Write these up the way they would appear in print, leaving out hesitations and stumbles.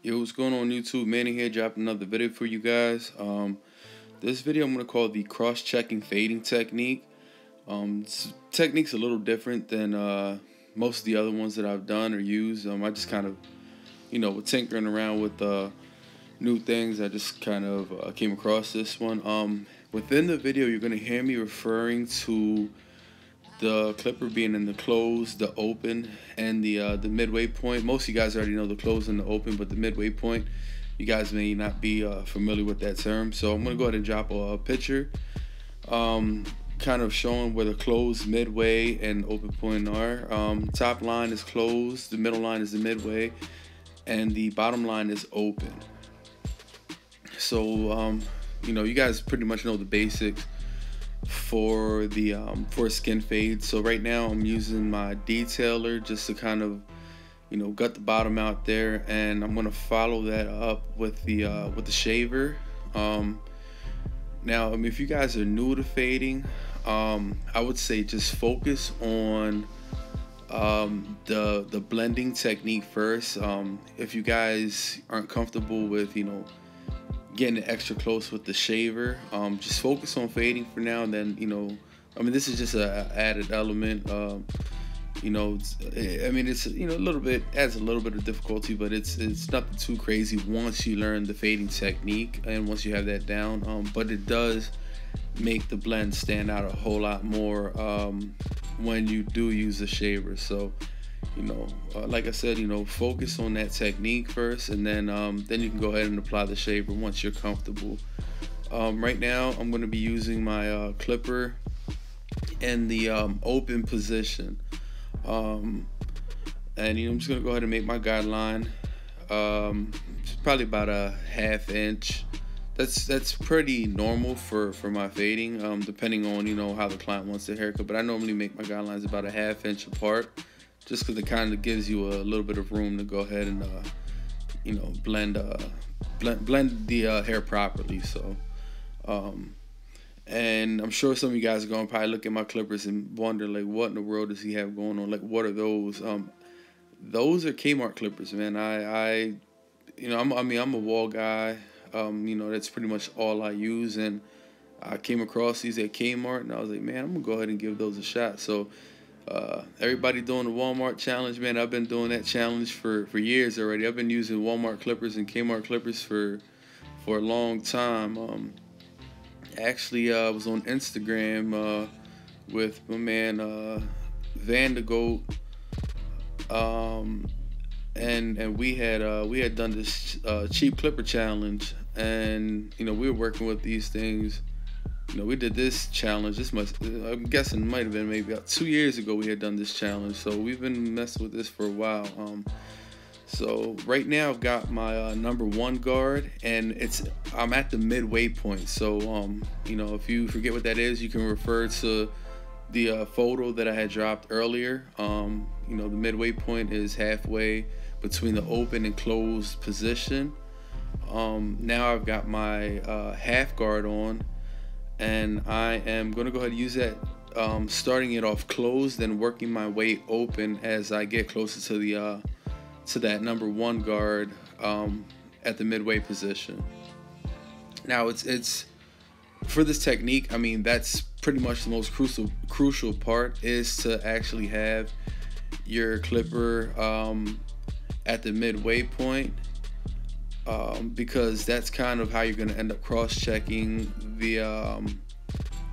Yo, what's going on YouTube? Manny here, dropping another video for you guys. This video I'm going to call the cross-checking fading technique. This technique's a little different than most of the other ones that I've done or used. I just kind of, with tinkering around with new things, I just kind of came across this one. Within the video, you're going to hear me referring to the clipper being in the close, the open, and the midway point. Most of you guys already know the close and the open, but the midway point, you guys may not be familiar with that term. So I'm gonna go ahead and drop a picture, kind of showing where the close, midway, and open point are. Top line is closed, the middle line is the midway, and the bottom line is open. So you guys pretty much know the basics for the for skin fade. So right now I'm using my detailer just to kind of gut the bottom out there, and I'm gonna follow that up with the shaver. Now if you guys are new to fading, I would say just focus on the blending technique first. If you guys aren't comfortable with getting it extra close with the shaver, just focus on fading for now. And then this is just a added element. It's a little bit, adds a little bit of difficulty, but it's nothing too crazy once you learn the fading technique and once you have that down. But it does make the blend stand out a whole lot more when you do use the shaver. So like I said, focus on that technique first, and then you can go ahead and apply the shaver once you're comfortable. Right now I'm going to be using my clipper in the open position, and I'm just going to go ahead and make my guideline. It's probably about a ½ inch. That's pretty normal for my fading, depending on how the client wants their haircut, but I normally make my guidelines about a ½ inch apart, just because it kind of gives you a little bit of room to go ahead and blend the hair properly. So and I'm sure some of you guys are gonna probably look at my clippers and wonder, like, what in the world does he have going on? Like, what are those? Those are Kmart clippers, man. I'm a wall guy. That's pretty much all I use, and I came across these at Kmart, and I was like, man, I'm gonna go ahead and give those a shot. So everybody doing the Walmart challenge, man, I've been doing that challenge for years already. I've been using Walmart clippers and Kmart clippers for a long time. Actually, I was on Instagram with my man Van de Goat, and we had done this cheap clipper challenge, and we were working with these things. We did this challenge. I'm guessing it might have been maybe about 2 years ago we had done this challenge. So we've been messing with this for a while. So right now I've got my number 1 guard, and I'm at the midway point. So if you forget what that is, you can refer to the photo that I had dropped earlier. The midway point is halfway between the open and closed position. Now I've got my half guard on, and I am going to go ahead and use that, starting it off closed, then working my way open as I get closer to that number 1 guard at the midway position. Now it's for this technique, that's pretty much the most crucial part, is to actually have your clipper at the midway point, because that's kind of how you're going to end up cross-checking the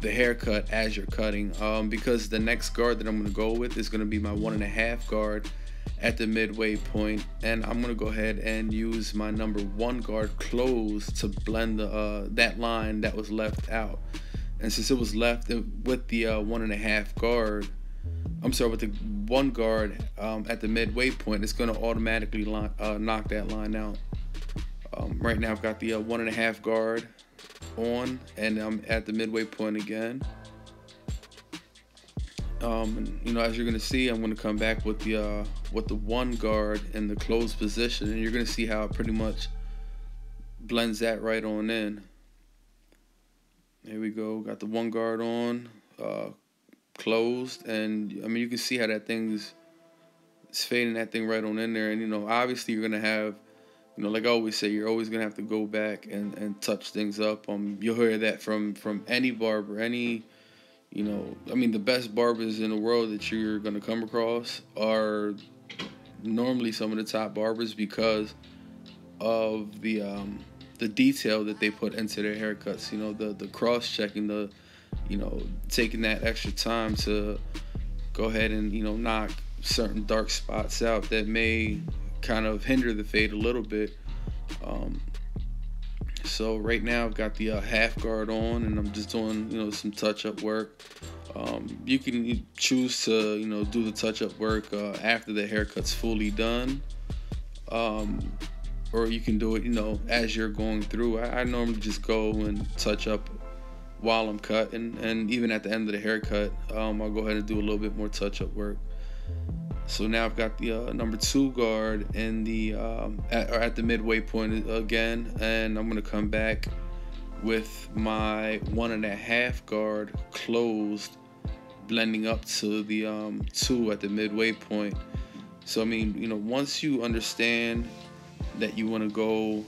haircut as you're cutting, because the next guard that I'm going to go with is going to be my 1.5 guard at the midway point, and I'm going to go ahead and use my number 1 guard closed to blend that line that was left out. And since it was left with the 1.5 guard, with the 1 guard at the midway point, it's going to automatically knock that line out. Right now I've got the 1.5 guard on, and I'm at the midway point again. As you're gonna see, I'm gonna come back with the 1 guard in the closed position, and you're gonna see how it pretty much blends that right on in. Here we go. Got the 1 guard on, closed, and you can see how that thing's fading that thing right on in there. And obviously you're gonna have Like I always say, you're always gonna have to go back and touch things up. You'll hear that from any barber, any, I mean, the best barbers in the world that you're gonna come across are normally some of the top barbers because of the detail that they put into their haircuts. The cross checking, taking that extra time to go ahead and knock certain dark spots out that may kind of hinder the fade a little bit. So right now I've got the half guard on, and I'm just doing some touch-up work. You can choose to do the touch-up work after the haircut's fully done, or you can do it as you're going through. I normally just go and touch up while I'm cutting, and even at the end of the haircut, I'll go ahead and do a little bit more touch-up work. So now I've got the number 2 guard in the at the midway point again, and I'm gonna come back with my 1.5 guard closed, blending up to the 2 at the midway point. So I mean, once you understand that you want to go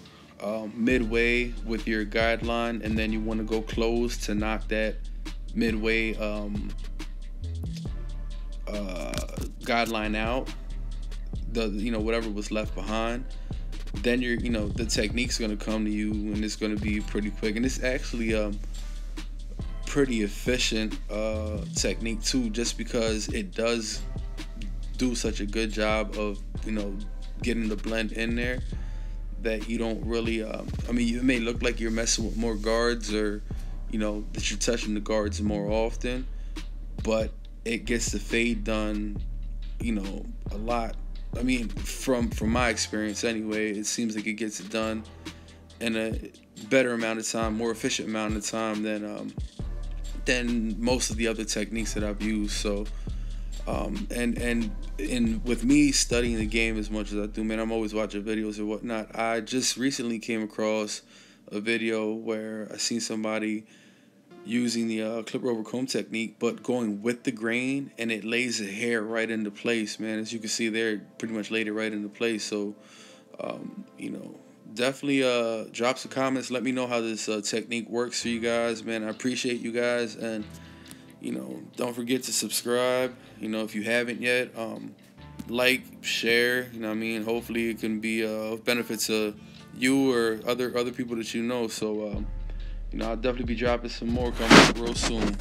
midway with your guideline, and then you want to go close to knock that midway guideline out, whatever was left behind, then you're the technique's going to come to you, and it's going to be pretty quick, and it's actually pretty efficient technique too, just because it does do such a good job of getting the blend in there that you don't really I mean, it may look like you're messing with more guards, or that you're touching the guards more often, but it gets the fade done a lot. I mean, from my experience anyway, it seems like it gets it done in a better amount of time, more efficient amount of time than most of the other techniques that I've used. So and with me studying the game as much as I do, man, I'm always watching videos or whatnot. I just recently came across a video where I seen somebody using the clipper over comb technique, but going with the grain, and it lays the hair right into place, man. As you can see there, it pretty much laid it right into place. So, definitely drop some comments. Let me know how this technique works for you guys, man. I appreciate you guys, and don't forget to subscribe. If you haven't yet, like, share. I mean, hopefully it can be of benefit to you or other people that you know. So, I'll definitely be dropping some more coming up real soon.